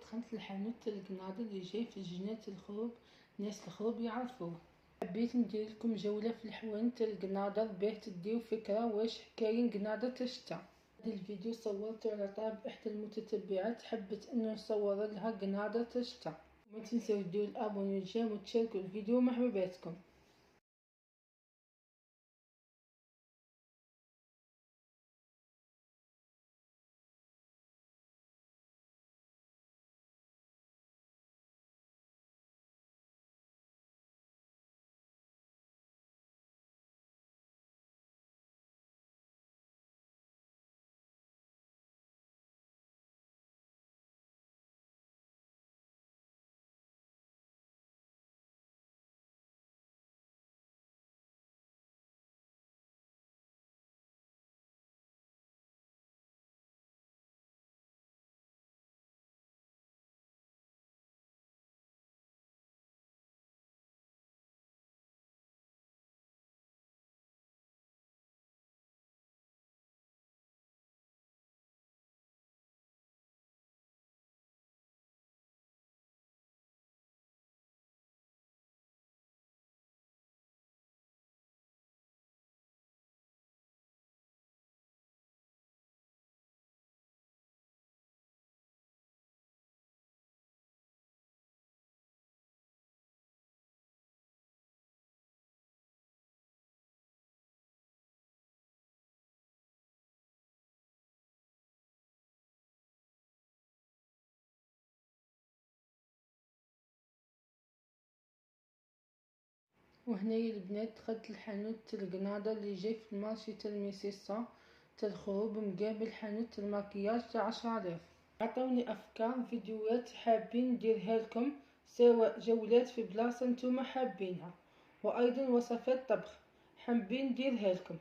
دخلت الحانوت القناضة اللي جاي في جنات الخروب. ناس الخروب يعرفوه. حبيت ندير لكم جولة في الحوانت القناضة باه تديو فكرة واش كاين قناضة تشتا. هذا الفيديو صورته على طلب احدى المتتبعات، حبت انه نصور لها قناضة تشتا. وما تنسوا ديروا الابوني والجيم وتشاركوا الفيديو مع حباباتكم. وهنايا البنات دخلت الحانوت القناضة اللي جاي في المارشي تاع الميسيسا تاع الخروب مقابل حانوت الماكياج تاع 10,000. عطوني افكار فيديوهات حابين نديرها لكم، سواء جولات في بلاصة نتوما حابينها، وايضا وصفات طبخ حابين نديرها لكم.